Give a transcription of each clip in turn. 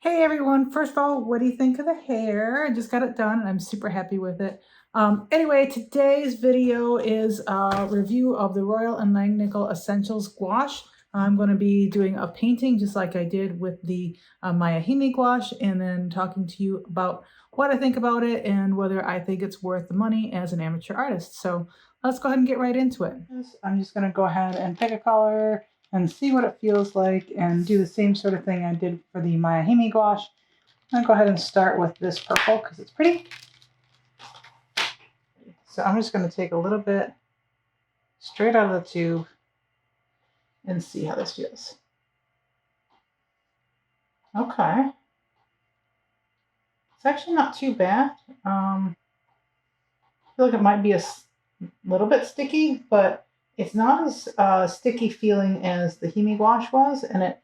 Hey everyone, first of all, what do you think of the hair? I just got it done and I'm super happy with it. Anyway, today's video is a review of the Royal Langnickel Essentials gouache. I'm going to be doing a painting just like I did with the Miyahimi gouache and then talking to you about what I think about it and whether I think it's worth the money as an amateur artist. So let's go ahead and get right into it. I'm just going to go ahead and pick a color and see what it feels like and do the same sort of thing I did for the Miyahimi gouache. I'm gonna go ahead and start with this purple because it's pretty. So I'm just gonna take a little bit straight out of the tube and see how this feels. Okay. It's actually not too bad. I feel like it might be a little bit sticky, but it's not as sticky feeling as the Himi gouache was, and it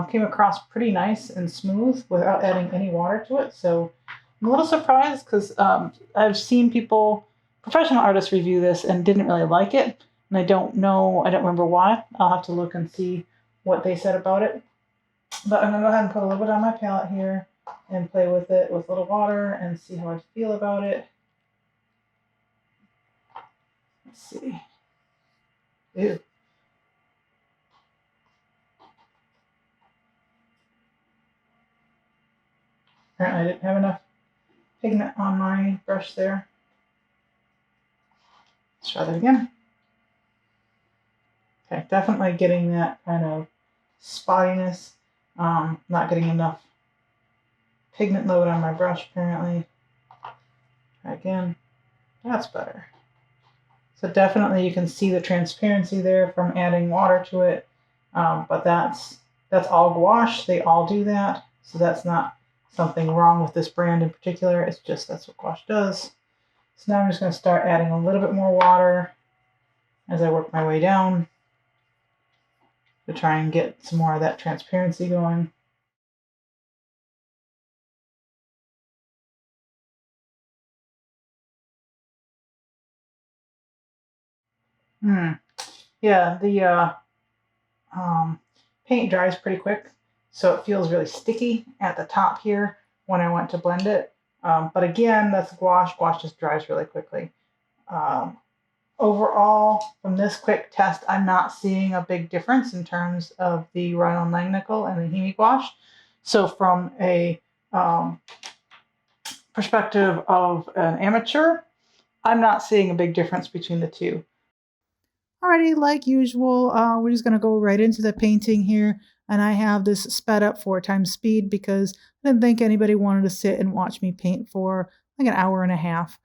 came across pretty nice and smooth without adding any water to it. So I'm a little surprised because I've seen professional artists review this and didn't really like it. And I don't remember why. I'll have to look and see what they said about it. But I'm going to go ahead and put a little bit on my palette here and play with it with a little water and see how I feel about it. Let's see. Ew. Apparently I didn't have enough pigment on my brush there. Let's try that again. Okay, definitely getting that kind of spottiness. Not getting enough pigment load on my brush apparently. Try again. That's better. So definitely you can see the transparency there from adding water to it. But that's all gouache. They all do that. So that's not something wrong with this brand in particular. It's just that's what gouache does. So now I'm just going to start adding a little bit more water as I work my way down to try and get some more of that transparency going. Yeah, the paint dries pretty quick, so it feels really sticky at the top here when I went to blend it. But again, that's gouache. Gouache just dries really quickly. Um, Overall, from this quick test, I'm not seeing a big difference in terms of the Royal Langnickel and the Himi gouache. So from a perspective of an amateur, I'm not seeing a big difference between the two. Alrighty, like usual, we're just going to go right into the painting here. And I have this sped up 4 times speed because I didn't think anybody wanted to sit and watch me paint for like an hour and a half.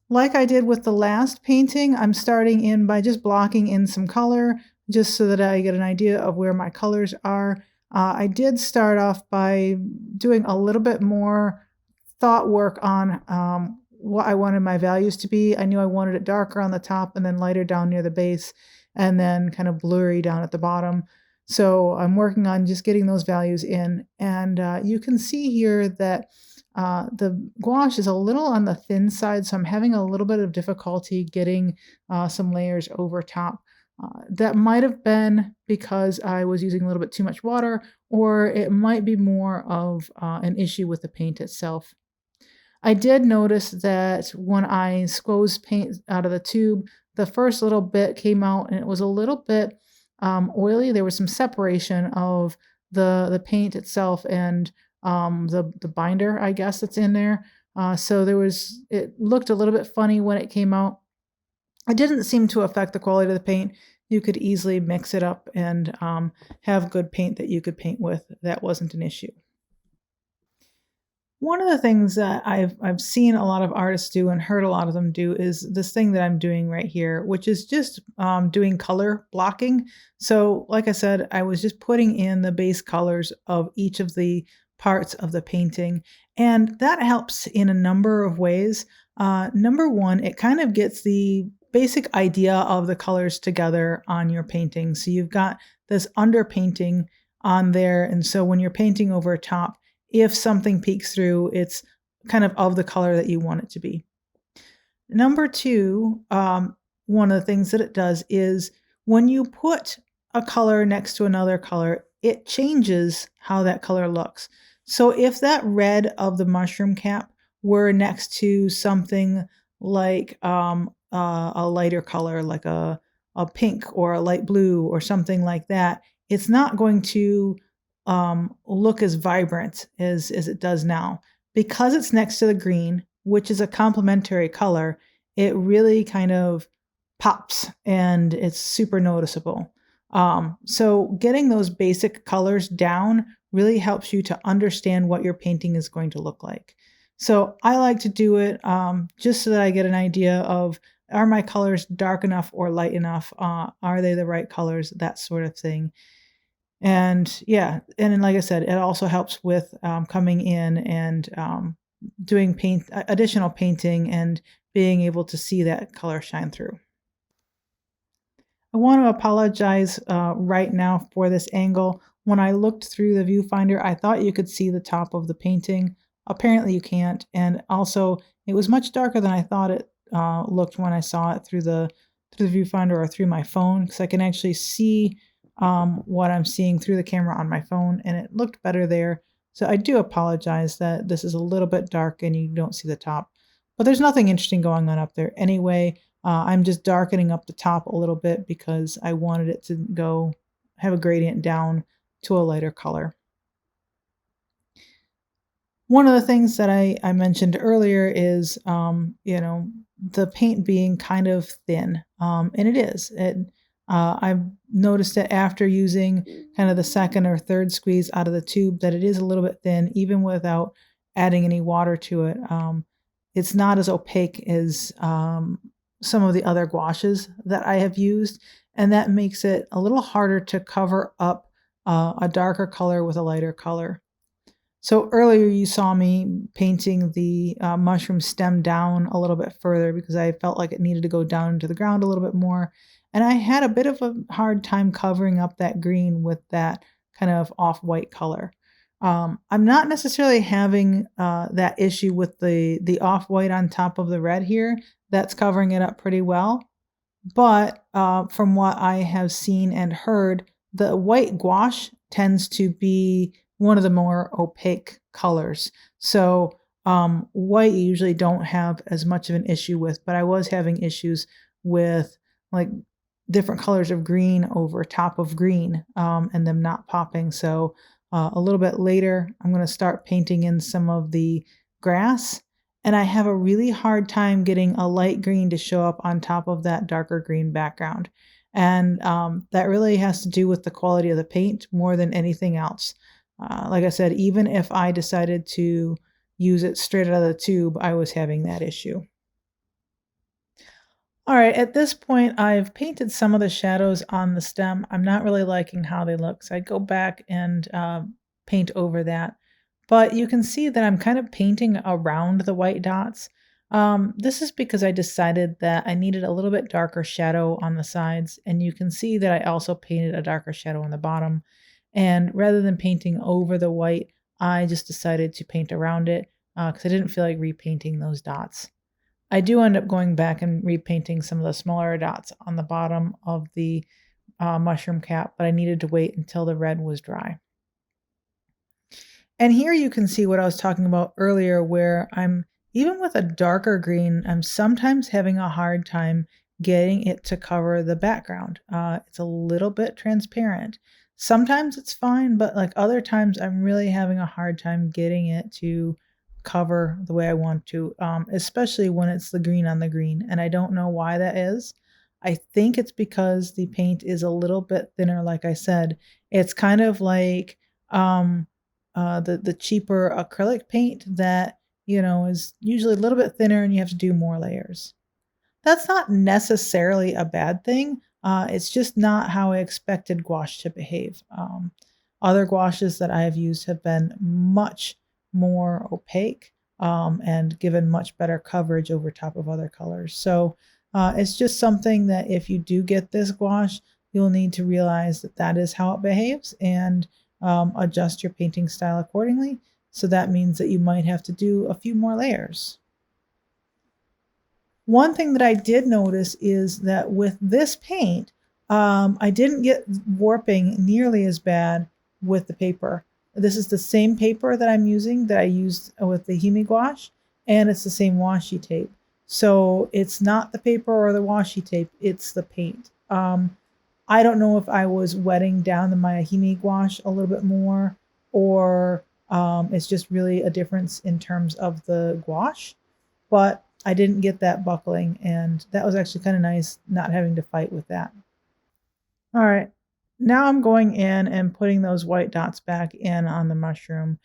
Like I did with the last painting, I'm starting in by just blocking in some color just so that I get an idea of where my colors are. I did start off by doing a little bit more thought work on what I wanted my values to be. I knew I wanted it darker on the top and then lighter down near the base and then kind of blurry down at the bottom. So I'm working on just getting those values in. And you can see here that the gouache is a little on the thin side, so I'm having a little bit of difficulty getting some layers over top. That might have been because I was using a little bit too much water, or it might be more of an issue with the paint itself. I did notice that when I squoze paint out of the tube, the first little bit came out and it was a little bit oily. There was some separation of the paint itself and the binder, I guess, that's in there. So it looked a little bit funny when it came out. It didn't seem to affect the quality of the paint. You could easily mix it up and have good paint that you could paint with. That wasn't an issue. One of the things that I've seen a lot of artists do and heard a lot of them do is this thing that I'm doing right here, which is just doing color blocking. So, like I said, I was just putting in the base colors of each of the parts of the painting, and that helps in a number of ways. Number one, it kind of gets the basic idea of the colors together on your painting. So you've got this underpainting on there, and so when you're painting over top, if something peeks through, it's kind of the color that you want it to be. Number two, one of the things that it does is when you put a color next to another color, it changes how that color looks. So if that red of the mushroom cap were next to something like a lighter color, like a pink or a light blue or something like that, it's not going to look as vibrant as it does now. Because it's next to the green, which is a complementary color, it really kind of pops and it's super noticeable. So getting those basic colors down really helps you to understand what your painting is going to look like. So I like to do it just so that I get an idea of, are my colors dark enough or light enough? Are they the right colors? That sort of thing. And yeah, and then like I said, it also helps with coming in and doing additional painting and being able to see that color shine through. I want to apologize right now for this angle. When I looked through the viewfinder, I thought you could see the top of the painting. Apparently you can't. And also, it was much darker than I thought it looked when I saw it through the viewfinder or through my phone, because I can actually see what I'm seeing through the camera on my phone, and it looked better there. So I do apologize that this is a little bit dark and you don't see the top. But there's nothing interesting going on up there anyway. I'm just darkening up the top a little bit because I wanted it to go have a gradient down to a lighter color. One of the things that I mentioned earlier is, the paint being kind of thin, and it is. I've noticed that after using kind of the second or third squeeze out of the tube that it is a little bit thin, even without adding any water to it. It's not as opaque as some of the other gouaches that I have used, and that makes it a little harder to cover up a darker color with a lighter color. So earlier you saw me painting the mushroom stem down a little bit further because I felt like it needed to go down into the ground a little bit more. And I had a bit of a hard time covering up that green with that kind of off-white color. I'm not necessarily having that issue with the off-white on top of the red here. That's covering it up pretty well. But from what I have seen and heard, the white gouache tends to be one of the more opaque colors. So white you usually don't have as much of an issue with, but I was having issues with like different colors of green over top of green and them not popping. So a little bit later, I'm going to start painting in some of the grass, and I have a really hard time getting a light green to show up on top of that darker green background. And that really has to do with the quality of the paint more than anything else. Like I said, even if I decided to use it straight out of the tube, I was having that issue. All right, at this point, I've painted some of the shadows on the stem. I'm not really liking how they look, so I'd go back and paint over that. But you can see that I'm kind of painting around the white dots. This is because I decided that I needed a little bit darker shadow on the sides, and you can see that I also painted a darker shadow on the bottom. And rather than painting over the white, I just decided to paint around it because I didn't feel like repainting those dots. I do end up going back and repainting some of the smaller dots on the bottom of the mushroom cap, but I needed to wait until the red was dry. And here you can see what I was talking about earlier, where even with a darker green, I'm sometimes having a hard time getting it to cover the background. It's a little bit transparent. Sometimes it's fine, but like other times I'm really having a hard time getting it to cover the way I want to, especially when it's the green on the green. And I don't know why that is. I think it's because the paint is a little bit thinner, like I said. It's kind of like the cheaper acrylic paint that, is usually a little bit thinner and you have to do more layers. That's not necessarily a bad thing. It's just not how I expected gouache to behave. Other gouaches that I have used have been much more opaque and given much better coverage over top of other colors. So it's just something that if you do get this gouache, you'll need to realize that that is how it behaves and adjust your painting style accordingly. So that means that you might have to do a few more layers. One thing that I did notice is that with this paint, I didn't get warping nearly as bad with the paper. This is the same paper that I'm using that I used with the Himi gouache, and it's the same washi tape. So it's not the paper or the washi tape, it's the paint. I don't know if I was wetting down the Himi gouache a little bit more, or it's just really a difference in terms of the gouache, but I didn't get that buckling, and that was actually kind of nice not having to fight with that. All right, now I'm going in and putting those white dots back in on the mushroom.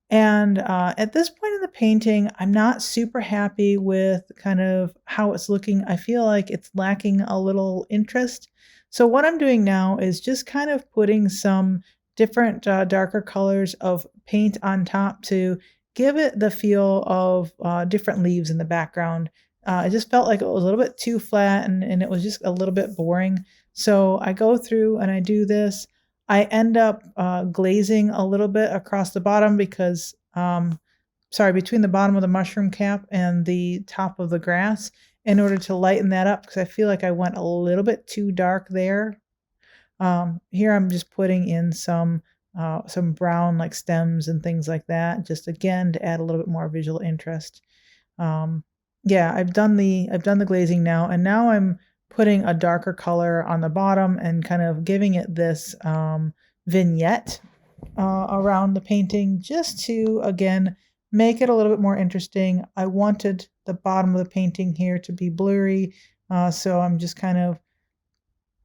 And at this point in the painting, I'm not super happy with kind of how it's looking. I feel like it's lacking a little interest. So what I'm doing now is just kind of putting some different darker colors of paint on top to give it the feel of different leaves in the background. I just felt like it was a little bit too flat, and it was just a little bit boring. So I go through and I do this. I end up glazing a little bit across the bottom because, between the bottom of the mushroom cap and the top of the grass in order to lighten that up because I feel like I went a little bit too dark there. Here I'm just putting in some brown like stems and things like that, just again to add a little bit more visual interest. Yeah, I've done the glazing now, and now I'm putting a darker color on the bottom and kind of giving it this vignette around the painting just to, again, make it a little bit more interesting. I wanted the bottom of the painting here to be blurry, so I'm just kind of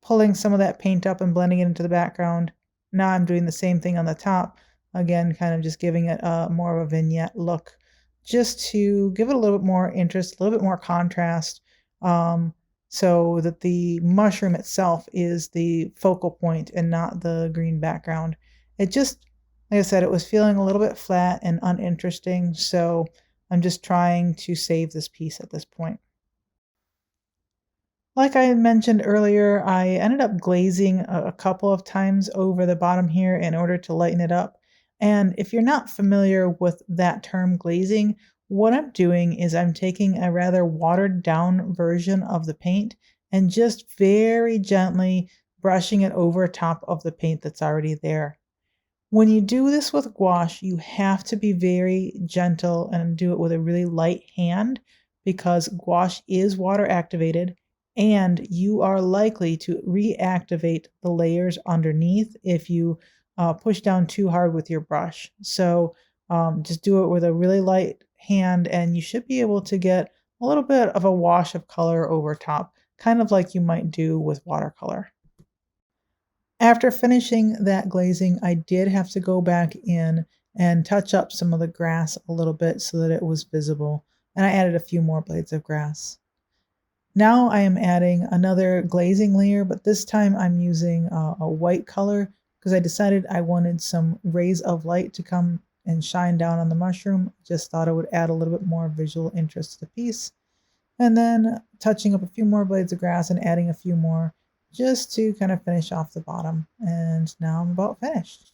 pulling some of that paint up and blending it into the background. Now I'm doing the same thing on the top, again, kind of just giving it more of a vignette look, just to give it a little bit more interest, a little bit more contrast, so that the mushroom itself is the focal point and not the green background. It just, like I said, it was feeling a little bit flat and uninteresting, so I'm just trying to save this piece at this point. Like I mentioned earlier, I ended up glazing a couple of times over the bottom here in order to lighten it up. And if you're not familiar with that term glazing, what I'm doing is I'm taking a rather watered down version of the paint and just very gently brushing it over top of the paint that's already there. When you do this with gouache, you have to be very gentle and do it with a really light hand because gouache is water activated and you are likely to reactivate the layers underneath if you push down too hard with your brush. So just do it with a really light hand and you should be able to get a little bit of a wash of color over top, kind of like you might do with watercolor. After finishing that glazing, I did have to go back in and touch up some of the grass a little bit so that it was visible, and I added a few more blades of grass. Now I am adding another glazing layer, but this time I'm using a white color because I decided I wanted some rays of light to come and shine down on the mushroom. Just thought it would add a little bit more visual interest to the piece. And then touching up a few more blades of grass and adding a few more just to kind of finish off the bottom. And now I'm about finished.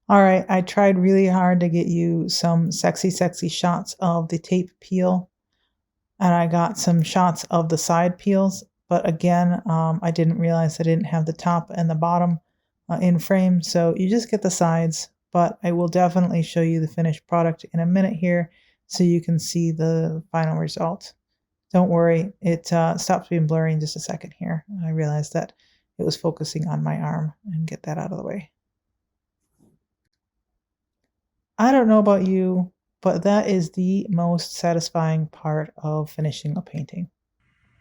All right, I tried really hard to get you some sexy shots of the tape peel. And I got some shots of the side peels. But again, I didn't realize I didn't have the top and the bottom in frame. So you just get the sides. But I will definitely show you the finished product in a minute here so you can see the final result. Don't worry, it stops being blurry in just a second here. I realized that it was focusing on my arm and get that out of the way. I don't know about you, but that is the most satisfying part of finishing a painting.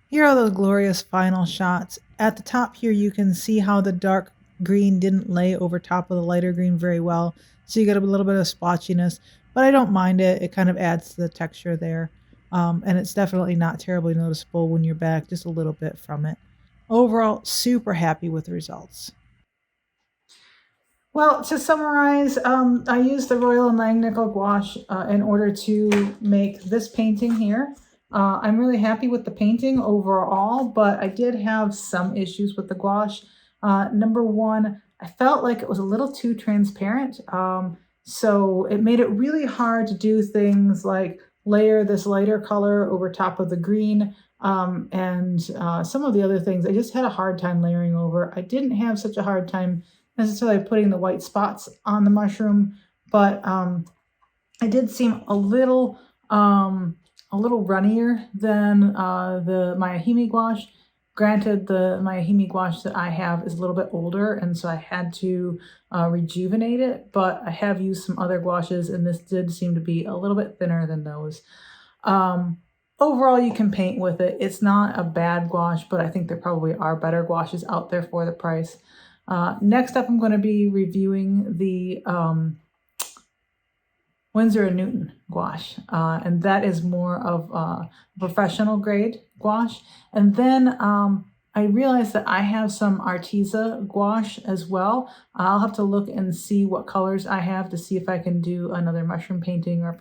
Here are those glorious final shots. At the top here, you can see how the dark green didn't lay over top of the lighter green very well. So you get a little bit of splotchiness, but I don't mind it. It kind of adds to the texture there. And it's definitely not terribly noticeable when you're back just a little bit from it. Overall, super happy with the results. Well, to summarize, I used the Royal Langnickel Gouache in order to make this painting here. I'm really happy with the painting overall, but I did have some issues with the gouache. Number one, I felt like it was a little too transparent. So it made it really hard to do things like layer this lighter color over top of the green and some of the other things I just had a hard time layering over. I didn't have such a hard time necessarily putting the white spots on the mushroom, but it did seem a little runnier than the Miahimi gouache. Granted, the Miahimi gouache that I have is a little bit older, and so I had to rejuvenate it, but I have used some other gouaches, and this did seem to be a little bit thinner than those. Overall, you can paint with it. It's not a bad gouache, but I think there probably are better gouaches out there for the price. Next up, I'm going to be reviewing the Winsor & Newton gouache, and that is more of a professional grade gouache. And then I realized that I have some Arteza gouache as well. I'll have to look and see what colors I have to see if I can do another mushroom painting, or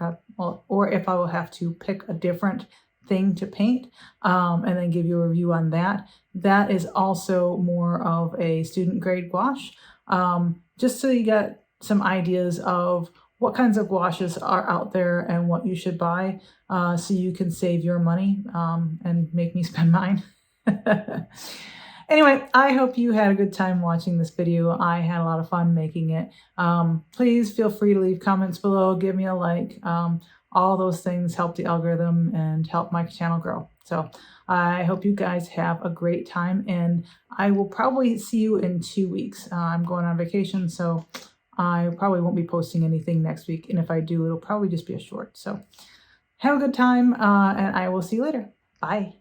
if I will have to pick a different thing to paint, and then give you a review on that. That is also more of a student grade gouache, just so you get some ideas of what kinds of gouaches are out there and what you should buy, so you can save your money and make me spend mine. Anyway, I hope you had a good time watching this video. I had a lot of fun making it. Please feel free to leave comments below, give me a like. All those things help the algorithm and help my channel grow. So I hope you guys have a great time, and I will probably see you in 2 weeks. I'm going on vacation, so I probably won't be posting anything next week, and if I do, it'll probably just be a short. So have a good time, and I will see you later. Bye.